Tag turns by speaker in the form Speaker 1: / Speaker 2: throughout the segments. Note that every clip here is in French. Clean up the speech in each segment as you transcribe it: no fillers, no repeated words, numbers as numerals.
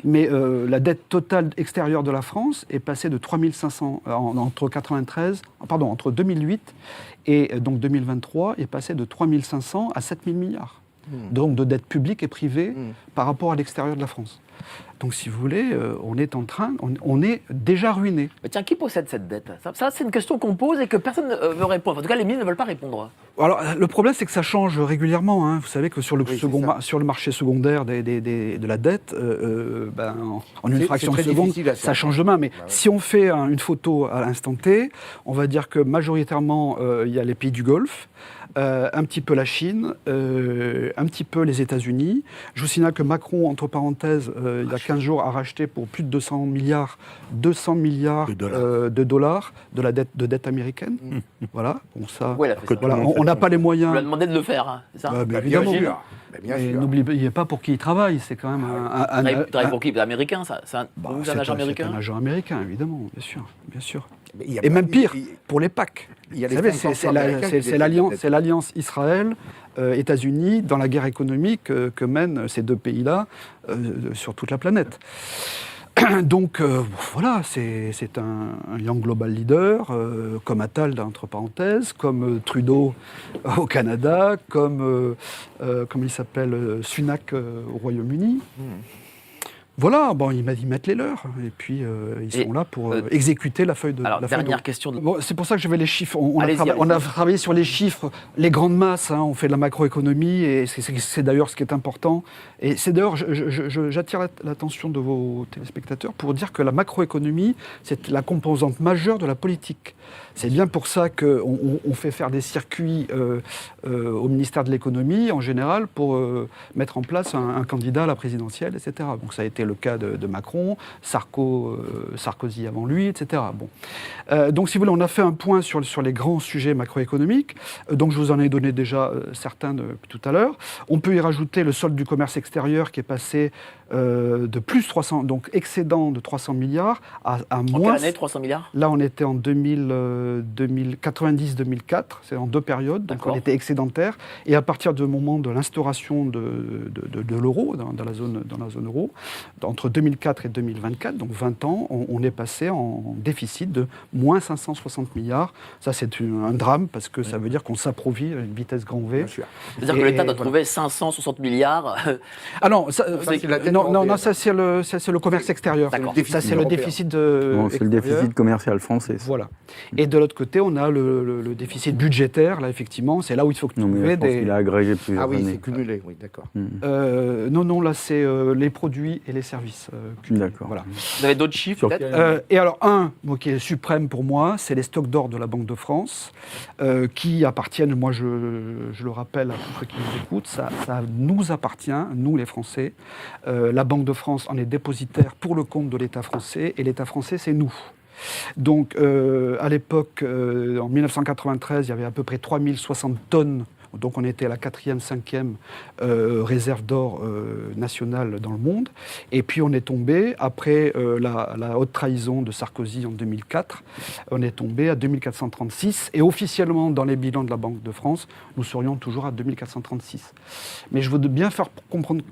Speaker 1: Mais la dette totale extérieure de la France est passée de 3 500 entre 2008 et donc 2023 est passée de 3 500 à 7 000 milliards. Donc de dette publique et privée par rapport à l'extérieur de la France. Donc si vous voulez, on est déjà ruiné.
Speaker 2: Mais tiens, qui possède cette dette ? Ça, c'est une question qu'on pose et que personne ne veut répondre. En tout cas, les ministres ne veulent pas répondre.
Speaker 1: Alors, le problème, c'est que ça change régulièrement. Hein. Vous savez que sur le marché secondaire de la dette, en une fraction de seconde, ça change de main. Mais si on fait une photo à l'instant T, on va dire que majoritairement, il y a les pays du Golfe, un petit peu la Chine, un petit peu les États-Unis. Je vous signale que Macron, entre parenthèses, il y a 15 jours, a racheté pour plus de 200 milliards de dollars de la dette américaine. Voilà. Bon, ça, on n'a pas les moyens.
Speaker 2: On lui a demandé de le faire, hein, c'est ça ?
Speaker 1: Évidemment. Mais n'oubliez pas pour qui il travaille. C'est quand même
Speaker 2: il travaille pour qui ? Les Américains, ça ? C'est un agent américain ?
Speaker 1: C'est un agent américain, évidemment, bien sûr. Et même pire, pour les PAC. Vous savez, c'est l'alliance Israël, États-Unis, dans la guerre économique que mènent ces deux pays-là sur toute la planète. Donc voilà, c'est un young global leader, comme Attal, entre parenthèses, comme Trudeau au Canada, comme il s'appelle, Sunak au Royaume-Uni. Voilà, ils mettent les leurs, et puis ils sont là pour exécuter la feuille de route.
Speaker 2: Dernière question.
Speaker 1: Bon, c'est pour ça que je vais les chiffres. On a travaillé sur les chiffres, les grandes masses, hein, on fait de la macroéconomie, et c'est d'ailleurs ce qui est important. Et c'est d'ailleurs, j'attire l'attention de vos téléspectateurs pour dire que la macroéconomie, c'est la composante majeure de la politique. C'est bien pour ça qu'on fait faire des circuits au ministère de l'économie, en général, pour mettre en place un candidat à la présidentielle, etc. Donc ça a été le cas de Macron, Sarkozy avant lui, etc. Bon. Donc si vous voulez, on a fait un point sur les grands sujets macroéconomiques, donc je vous en ai donné déjà certains tout à l'heure. On peut y rajouter le solde du commerce extérieur qui est passé de plus 300, donc excédent de 300 milliards à moins...
Speaker 2: En quelle année, 300 milliards ?
Speaker 1: Là, on était en 90-2004, c'est en deux périodes, donc on était excédentaire. Et à partir du moment de l'instauration de l'euro, dans la zone euro, entre 2004 et 2024, donc 20 ans, on est passé en déficit de moins 560 milliards. Ça, c'est un drame, parce que ça veut dire qu'on s'approvit à une vitesse grand V.
Speaker 2: C'est-à-dire que l'État doit trouver 560 milliards
Speaker 1: Ah non, ça, c'est le commerce extérieur. Ça, c'est le déficit
Speaker 3: c'est le déficit commercial français.
Speaker 1: Voilà. Et de l'autre côté, on a le déficit budgétaire, là, effectivement, c'est là où il faut que trouver des...
Speaker 3: Il a agrégé plusieurs années.
Speaker 4: Ah oui, c'est cumulé, oui, d'accord.
Speaker 1: Non, là, c'est les produits et les services.
Speaker 3: D'accord.
Speaker 1: Voilà.
Speaker 2: Vous avez d'autres chiffres, peut-être ?
Speaker 1: Et alors, qui est suprême pour moi, c'est les stocks d'or de la Banque de France, qui appartiennent, moi, je le rappelle à tous ceux qui nous écoutent, ça nous appartient, nous, les Français. La Banque de France en est dépositaire pour le compte de l'État français, et l'État français, c'est nous. Donc, à l'époque, en 1993, il y avait à peu près 3060 tonnes. Donc on était à la 4e, 5e réserve d'or nationale dans le monde. Et puis on est tombé, après la haute trahison de Sarkozy en 2004, on est tombé à 2436. Et officiellement, dans les bilans de la Banque de France, nous serions toujours à 2436. Mais je veux bien faire comprendre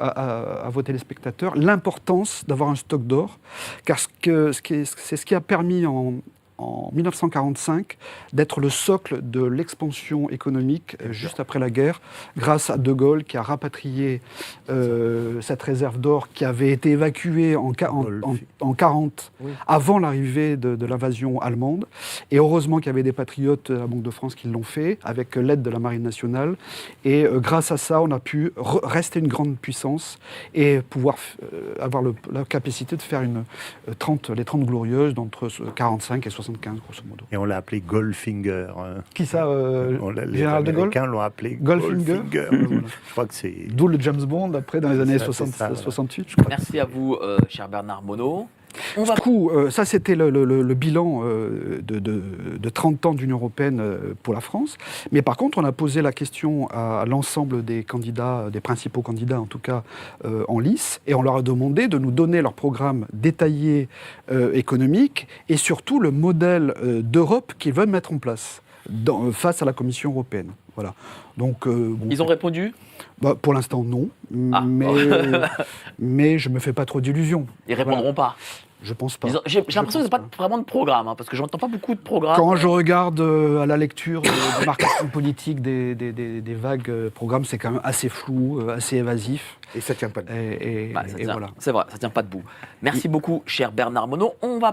Speaker 1: à vos téléspectateurs l'importance d'avoir un stock d'or, car c'est ce qui a permis en 1945, d'être le socle de l'expansion économique juste après la guerre, grâce à De Gaulle qui a rapatrié cette réserve d'or qui avait été évacuée en 1940, avant l'arrivée de l'invasion allemande. Et heureusement qu'il y avait des patriotes à la Banque de France qui l'ont fait, avec l'aide de la Marine nationale. Et grâce à ça, on a pu rester une grande puissance et pouvoir avoir la capacité de faire les 30 glorieuses d'entre 45 et 75, grosso modo.
Speaker 5: Et on l'a appelé Goldfinger.
Speaker 1: Qui ça
Speaker 5: Les
Speaker 1: Général de Gaulle.
Speaker 5: Américains l'ont appelé
Speaker 1: Goldfinger.
Speaker 5: Je crois que c'est...
Speaker 1: D'où le James Bond, après, dans les années 68, je crois.
Speaker 2: Merci à vous, cher Bernard Monod.
Speaker 1: Du coup, ça c'était le bilan de 30 ans d'Union européenne pour la France. Mais par contre, on a posé la question à l'ensemble des candidats, des principaux candidats en tout cas, en lice, et on leur a demandé de nous donner leur programme détaillé économique et surtout le modèle d'Europe qu'ils veulent mettre en place face à la Commission européenne. Voilà. Donc, bon,
Speaker 2: Ils ont répondu?
Speaker 1: pour l'instant, non.
Speaker 2: Ah.
Speaker 1: Mais je me fais pas trop d'illusions.
Speaker 2: Ils répondront pas.
Speaker 1: Je pense pas.
Speaker 2: J'ai l'impression qu'ils n'ont pas vraiment de programme, parce que je n'entends pas beaucoup de programmes.
Speaker 1: Quand je regarde à la lecture du marketing politique des vagues programmes, c'est quand même assez flou, assez évasif.
Speaker 4: Et ça tient pas debout.
Speaker 1: Et voilà.
Speaker 2: C'est vrai, ça tient pas debout. Merci beaucoup, cher Bernard Monod. On va